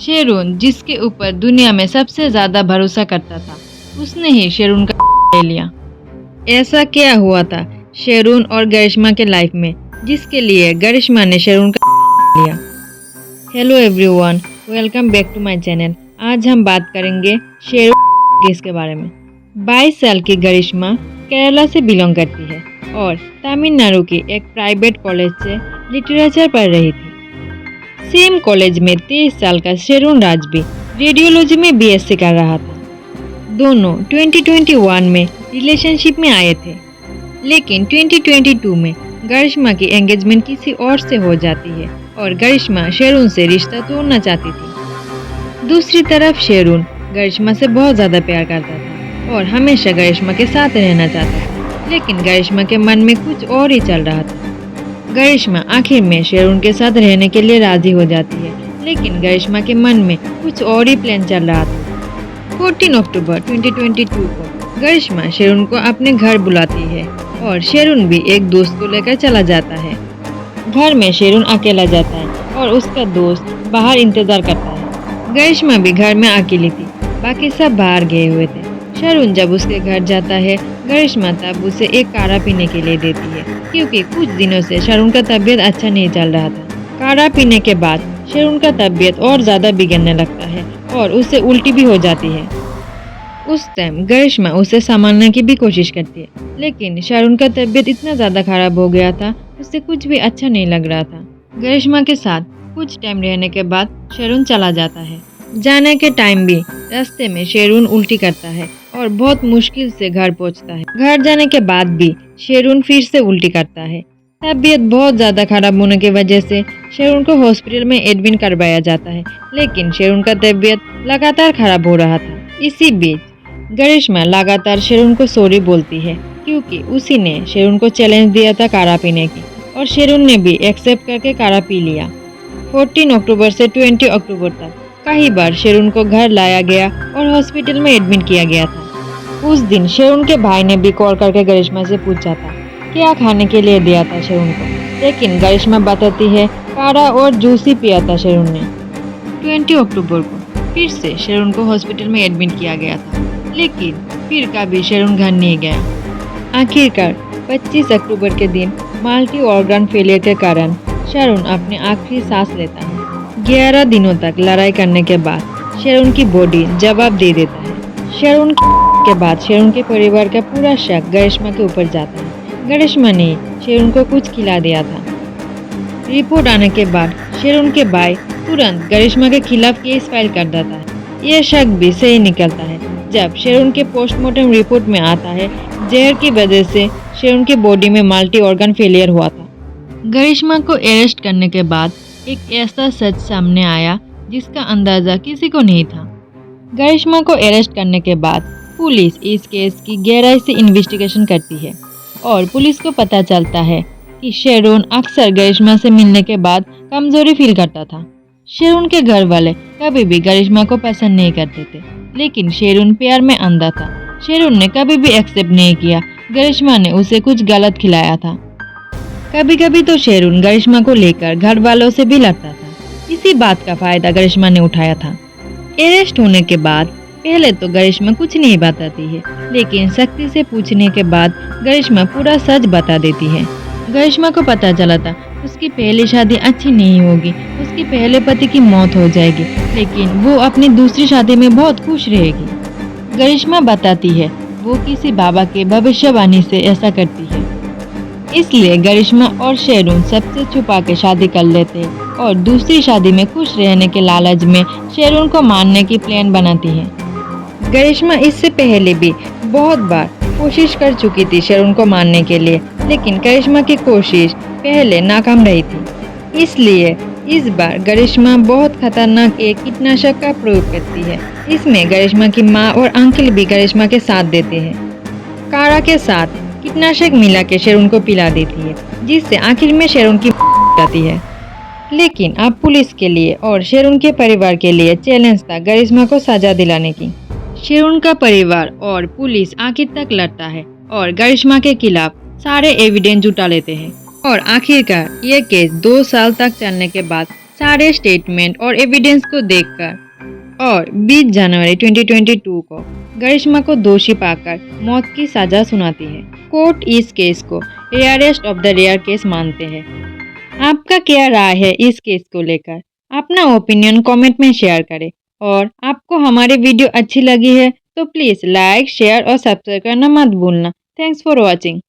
शेरून जिसके ऊपर दुनिया में सबसे ज्यादा भरोसा करता था, उसने ही शेरून का ले लिया। ऐसा क्या हुआ था शेरून और गरिश्मा के लाइफ में जिसके लिए गरिश्मा ने शेरून का लिया? Hello everyone, welcome back to my channel. आज हम बात करेंगे शेरून केस के बारे में। 22 साल की गरिश्मा केरला से बिलोंग करती है और तमिलनाडु की एक प्राइवेट कॉलेज से लिटरेचर पढ़ रही थी। सेम कॉलेज में 23 साल का शेरून राज भी रेडियोलॉजी में बीएससी कर रहा था। दोनों 2021 में रिलेशनशिप में आए थे, लेकिन 2022 में गरिश्मा की एंगेजमेंट किसी और से हो जाती है और गरिश्मा शेरून से रिश्ता तोड़ना चाहती थी। दूसरी तरफ शेरून गरिश्मा से बहुत ज़्यादा प्यार करता था और हमेशा गरिश्मा के साथ रहना चाहता था, लेकिन गरिश्मा के मन में कुछ और ही चल रहा था। गरिश्मा आखिर में शेरून के साथ रहने के लिए राजी हो जाती है, लेकिन गरिश्मा के मन में कुछ और ही प्लान चल रहा था। 14 अक्टूबर 2022 को गरिश्मा शेरून को अपने घर बुलाती है और शेरून भी एक दोस्त को लेकर चला जाता है। घर में शेरून अकेला जाता है और उसका दोस्त बाहर इंतजार करता है। गरिश्मा भी घर में अकेली थी, बाकी सब बाहर गए हुए थे। शेरून जब उसके घर जाता है, गरिश्मा तब उसे एक काढ़ा पीने के लिए देती है, क्योंकि कुछ दिनों से शेरून का तबीयत अच्छा नहीं चल रहा था। काढ़ा पीने के बाद शेरून का तबीयत और ज़्यादा बिगड़ने लगता है और उसे उल्टी भी हो जाती है। उस टाइम गरिश्मा उसे संभालने की भी कोशिश करती है, लेकिन शेरून का तबीयत इतना ज़्यादा खराब हो गया था, उससे कुछ भी अच्छा नहीं लग रहा था। गरिश्मा के साथ कुछ टाइम रहने के बाद शेरून चला जाता है। जाने के टाइम भी रास्ते में शेरून उल्टी करता है और बहुत मुश्किल से घर पहुंचता है। घर जाने के बाद भी शेरून फिर से उल्टी करता है। तबीयत बहुत ज़्यादा खराब होने की वजह से शेरून को हॉस्पिटल में एडमिट करवाया जाता है, लेकिन शेरून का तबीयत लगातार खराब हो रहा था। इसी बीच गरिश्मा लगातार शेरून को सॉरी बोलती है, क्योंकि उसी ने शेरून को चैलेंज दिया था काढ़ा पीने की, और शेरून ने भी एक्सेप्ट करके काढ़ा पी लिया। 14 अक्टूबर से 20 अक्टूबर तक कई बार शेरून को घर लाया गया और हॉस्पिटल में एडमिट किया गया था। उस दिन शेरून के भाई ने भी कॉल करके गरिश्मा से पूछा था क्या खाने के लिए दिया था शेरून को, लेकिन गरिश्मा बताती है काढ़ा और जूस ही पिया था शेरून ने। 20 अक्टूबर को फिर से शेरून को हॉस्पिटल में एडमिट किया गया था, लेकिन फिर कभी शेरून घर नहीं गया। आखिरकार 25 अक्टूबर के दिन मल्टी ऑर्गन फेलियर के कारण शेरून अपने आखिरी सांस लेता है। 11 दिनों तक लड़ाई करने के बाद शेरून की बॉडी जवाब दे देता है। शेरून के बाद शेरून के परिवार का पूरा शक गरिश्मा के ऊपर जाता है। गरिश्मा ने शेरून को कुछ खिला दिया था। रिपोर्ट आने के बाद शेरून के भाई तुरंत गरिश्मा के खिलाफ केस फाइल कर देता है। यह शक भी सही निकलता है जब शेरून के पोस्टमार्टम रिपोर्ट में आता है जहर की वजह से शेरून की बॉडी में मल्टी ऑर्गन फेलियर हुआ था। गरिश्मा को अरेस्ट करने के बाद एक ऐसा सच सामने आया जिसका अंदाजा किसी को नहीं था। गरिश्मा को अरेस्ट करने के बाद पुलिस इस केस की गहराई से इन्वेस्टिगेशन करती है और पुलिस को पता चलता है कि शेरून अक्सर गरिश्मा से मिलने के बाद कमजोरी फील करता था। शेरून के घर वाले कभी भी गरिश्मा को पसंद नहीं करते थे, लेकिन शेरून प्यार में अंधा था। शेरून ने कभी भी एक्सेप्ट नहीं किया गरिश्मा ने उसे कुछ गलत खिलाया था। कभी कभी तो शेरून गरिश्मा को लेकर घर वालों से भी लड़ता था। इसी बात का फायदा गरिश्मा ने उठाया था। अरेस्ट होने के बाद पहले तो गरिश्मा कुछ नहीं बताती है, लेकिन सख्ती से पूछने के बाद गरिश्मा पूरा सच बता देती है। गरिश्मा को पता चला था उसकी पहली शादी अच्छी नहीं होगी, उसके पहले पति की मौत हो जाएगी, लेकिन वो अपनी दूसरी शादी में बहुत खुश रहेगी। गरिश्मा बताती है वो किसी बाबा के भविष्यवाणी से ऐसा करती है, इसलिए गरिश्मा और शेरून सबसे छुपा के शादी कर लेते हैं और दूसरी शादी में खुश रहने के लालच में शेरून को मारने की प्लान बनाती है। गरिश्मा इससे पहले भी बहुत बार कोशिश कर चुकी थी शेरून को मारने के लिए, लेकिन गरिश्मा की कोशिश पहले नाकाम रही थी। इसलिए इस बार गरिश्मा बहुत खतरनाक एक कीटनाशक का प्रयोग करती है। इसमें गरिश्मा की माँ और अंकल भी गरिश्मा के साथ देते हैं। काढ़ा के साथ कीटनाशक मिला के शेरून को पिला देती है, जिससे आखिर में शेरून की जाती है। लेकिन अब पुलिस के लिए और शेरून के परिवार के लिए चैलेंज था गरिश्मा को सजा दिलाने की। शेरून का परिवार और पुलिस आखिर तक लड़ता है और गरिश्मा के खिलाफ सारे एविडेंस जुटा लेते हैं और आखिरकार ये केस 2 साल तक चलने के बाद सारे स्टेटमेंट और एविडेंस को देखकर और 20 जनवरी 2022 को गरिश्मा को दोषी पाकर मौत की सजा सुनाती है। कोर्ट इस केस को rarest of the rare case मानते हैं। आपका क्या राय है इस केस को लेकर? अपना ओपिनियन कमेंट में शेयर करें और आपको हमारी वीडियो अच्छी लगी है तो प्लीज़ लाइक, शेयर और सब्सक्राइब करना मत भूलना। Thanks for watching.